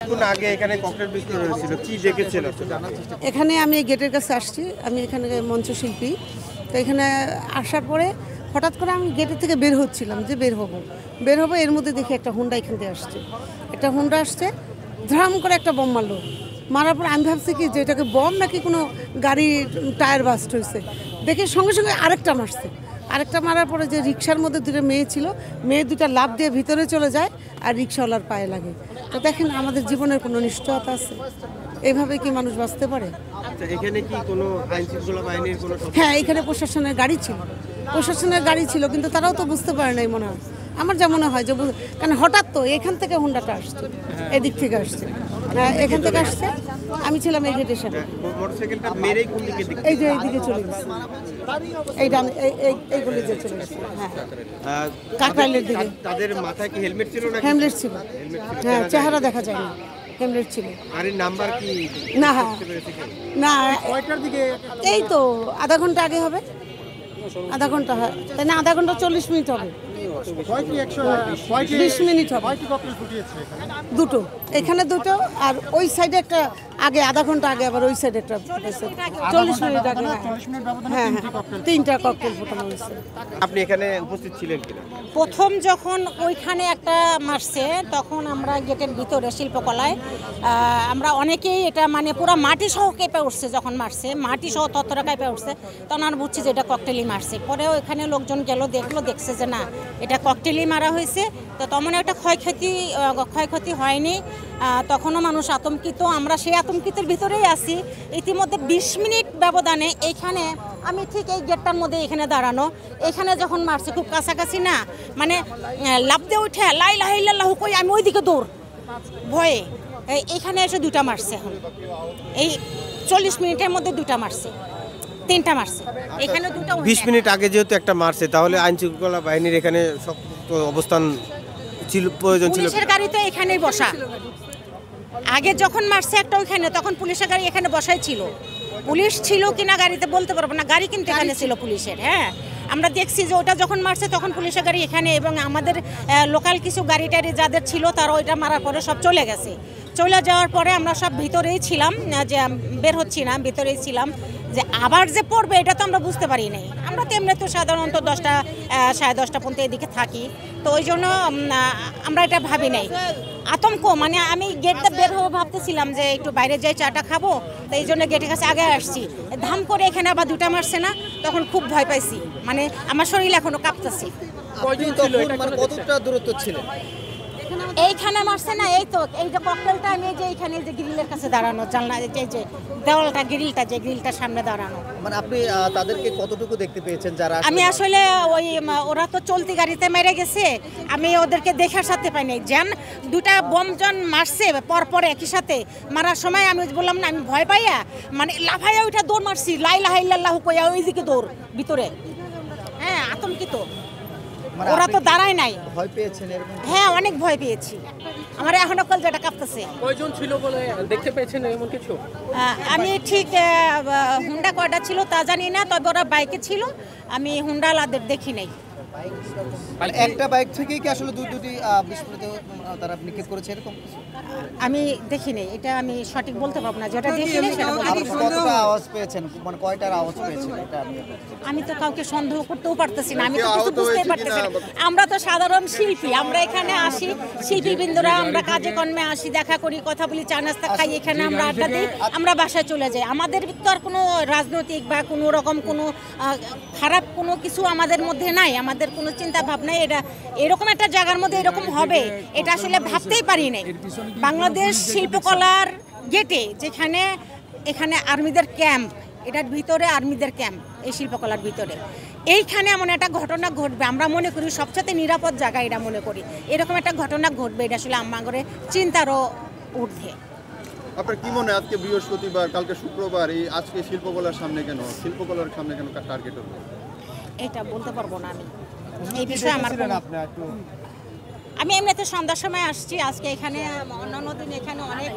কিছুক্ষণ আগে এখানে ককটেল বিস্ফোরণ হয়েছিল, কি দেখেছেন? এখানে আমি গেটের কাছে আসছি, আমি এখানে মঞ্চশিল্পী। তো এখানে আসার পরে হঠাৎ করে আমি গেটের থেকে বের হচ্ছিলাম, যে বের হবো এর মধ্যে দেখি একটা হুন্ডা এখান থেকে আসছে, একটা হুন্ডা আসছে, ধ্রাম করে একটা বম মারলো। মারার পর আমি ভাবছি কি যে এটাকে বম নাকি কোনো গাড়ির টায়ার বাস্ট হয়েছে, দেখে সঙ্গে সঙ্গে আরেকটা মারার পরে যে রিক্সার মধ্যে দুটো মেয়ে ছিল, মেয়ে দুটা লাফ দিয়ে ভিতরে চলে যায় আর রিক্সাওয়ালার পায়ে লাগে। তো দেখেন আমাদের জীবনের কোনো নিশ্চয়তা আছে? এইভাবে কি মানুষ বাঁচতে পারে? এখানে কি কোনো আইন শৃঙ্খলা বাহিনীর কোনো? হ্যাঁ, এখানে প্রশাসনের গাড়ি ছিল, কিন্তু তারাও তো বুঝতে পারে নাই মনে হয়, আমার যা মনে হয় যে কারণ হঠাৎ তো এখান থেকে হুন্ডাটা আসছে, এদিক থেকে আসছে, এখান থেকে আসছে। আমি ছিলাম এই গেটের সামনে, মোটরসাইকেলটা মেরেই কোন দিকে? এই যে এইদিকে চলে গেছে, এইটা এইগুলি যে চলে গেছে। হ্যাঁ, কাকরাইলের দিকে। তাদের মাথায় কি হেলমেট ছিল না? হেলমেট ছিল, হ্যাঁ, চেহারা দেখা যায় না, হেলমেট ছিল। আর এর নাম্বার কি? না, না, এই তো আধা ঘন্টা আগে হবে, আধা ঘন্টা, তাই না? আধা ঘন্টা 40 মিনিট হবে, 20 মিনিট হবে। দুটো, এখানে দুটো, আর ওই সাইডে একটা আগে, আধা ঘন্টা আগে আবার ওই সাইডে একটা 40 মিনিট আগে। হ্যাঁ, 3টা ককটেল ফোটানো হয়েছে। আপনি এখানে উপস্থিত ছিলেন কিনা? প্রথম যখন ওইখানে একটা মারছে, তখন আমরা গেটের ভিতরে শিল্পকলায় আমরা অনেকেই এটা মানে পুরো মাটি সহ কেঁপে উঠছে, যখন মারছে মাটি সহ তত্ত্বরা কেঁপে উঠছে, তখন আমরা বুঝছি যে এটা ককটেলই মারছে। পরেও এখানে লোকজন গেল, দেখছে যে না, এটা ককটেলই মারা হয়েছে। তো তেমন একটা ক্ষয়ক্ষতি হয়নি, তখনও মানুষ আতঙ্কিত, আমরা সেই আতঙ্কিতের ভিতরেই আছি। ইতিমধ্যে 20 মিনিট ব্যবধানে এইখানে আমি ঠিক এই গেটটার মধ্যে এখানে দাঁড়ানো, এখানে যখন মারছে খুব কাছাকাছি না, মানে লাফ দিয়ে উঠে লা ইলাহা ইল্লাল্লাহু কই আমি ওইদিকে দৌড় ভয়ে, এইখানে এসে 2টা মারছে। এখন এই 40 মিনিটের মধ্যে 2টা মারছে, 3টা মারছে, এখানে 2টা। 20 মিনিট আগে যেহেতু একটা মারছে, তাহলে আইন শৃঙ্খলা বাহিনীর এখানে শক্ত অবস্থান ছিল, প্রয়োজন ছিল। পুলিশের গাড়ি তো এখানেই বসা, আগে যখন মারছে একটা ওইখানে, তখন পুলিশের গাড়ি এখানে বসাই ছিল। পুলিশ ছিল কিনা গাড়িতে বলতে পারবো না, গাড়ি কিন্তু এখানে ছিল পুলিশের। হ্যাঁ, আমরা দেখছি যে ওটা যখন মারছে তখন পুলিশের গাড়ি এখানে, এবং আমাদের লোকাল কিছু গাড়ি টাড়ি যাদের ছিল তারা ওইটা মারার পরে সব চলে গেছে। চলে যাওয়ার পরে আমরা সব ভিতরেই ছিলাম, যে বের হচ্ছি না, ভিতরেই ছিলাম। যে আবার যে পড়বে এটা তো আমরা বুঝতে পারি নাই, আমরা তো এমনি তো সাধারণত 10টা সাড়ে 10টা পর্যন্ত এদিকে থাকি, তো ওই জন্য আমরা এটা ভাবি নাই। আতঙ্ক মানে আমি গেটটা বের হবো ভাবতেছিলাম যে একটু বাইরে যাই, চাটা খাবো, তো এই জন্য গেটের কাছে আগে আসছি। ধাম করে এখানে আবার 2টা মারছে না, তখন খুব ভয় পাইছি, মানে আমার শরীর এখনো কাঁপতেছে। কতটা দূরত্ব ছিল? এইখানে মারছে না, এই তো এই যে ককটেলটা, আমি এই যে এইখানে যে গ্রিলের কাছে দাঁড়ানো, জানলা যে দেওয়ালটা, গ্রিলটার সামনে দাঁড়ানো। মানে আপনি তাদেরকে কতটুকু দেখতে পেয়েছেন? যারা আমি আসলে ওই ওরা তো চলতি গাড়িতে মেরে গেছে, আমি ওদেরকে দেখার সাথে পাই নাই। যেন 2টা বম জন মারছে পরপর একই সাথে মারার সময় আমি বললাম না, আমি ভয় পাইয়া মানে লাফাইয়া ওইটা দৌড় মারছি, লা ইলাহা ইল্লাল্লাহু কইয়া ওইদিকে দৌড় ভিতরে। হ্যাঁ, আতঙ্কিত, ওরা তো দাঁড়ায় নাই। ভয় পেয়েছেন এরকম? হ্যাঁ, অনেক ভয় পেয়েছি, আমার এখনো কলজাটা কাঁপতেছে। কয়জন ছিল বলে দেখতে পেয়েছেন এমন কিছু? আমি ঠিক হুন্ডা কয়টা ছিল তা জানি না, তবে ওরা বাইকে ছিল, আমি হুন্ডা লাদের দেখি নাই। একটা বাইক থেকেই কি আসলে দুটি বিস্ফোরিত তারা নিক্ষেপ করেছে এরকম? আমি দেখি নাই, এটা আমি সঠিক বলতে পারবো না, যেটা দেখি নাই সেটা বলতে পারবো না। কতটা আওয়াজ পেয়েছেন, মানে কয়টার আওয়াজ পেয়েছেন এটা? আমি তো কাউকে সন্দেহ করতেও পারতেছি না, আমি তো কিছু বুঝতেই পারতেছি না। আমরা তো সাধারণ শিল্পী, আমরা এখানে আসি, শিল্পীবৃন্দরা আমরা কাজে কর্মে আসি, দেখা করি, কথা বলি, চা নাস্তা খাই, এখানে আমরা আড্ডা দিই, আমরা বাসায় চলে যাই। আমাদের তো আর কোনো রাজনৈতিক বা কোনো রকম কোনো খারাপ কোনো কিছু আমাদের মধ্যে নাই, আমাদের কোনো চিন্তা ভাবনা এটা এরকম একটা জায়গার মধ্যে এরকম হবে এটা আসলে ভাবতেই পারি নাই। বাংলাদেশ শিল্পকলার গেটে, যেখানে এখানে আর্মিদের ক্যাম্প, এটার ভিতরে আর্মিদের ক্যাম্প, এই শিল্পকলার ভিতরে এইখানে এমন একটা ঘটনা ঘটবে, আমরা মনে করি সবচেয়ে নিরাপদ জায়গা, এটা মনে করি এরকম একটা ঘটনা ঘটবে, এটা আসলে আমাদের চিন্তারও ঊর্ধ্বে। আপনার কি মনে হয় আজকে বৃহস্পতিবার, কালকে শুক্রবার, এই আজকে শিল্পকলার সামনে কেন টার্গেট হলো? এটা বলতে পারবো না, আমি এই বিষয়ে আমি এমনিতে সন্ধ্যার সময় আসছি, আজকে এখানে অন্যান্য দিন এখানে অনেক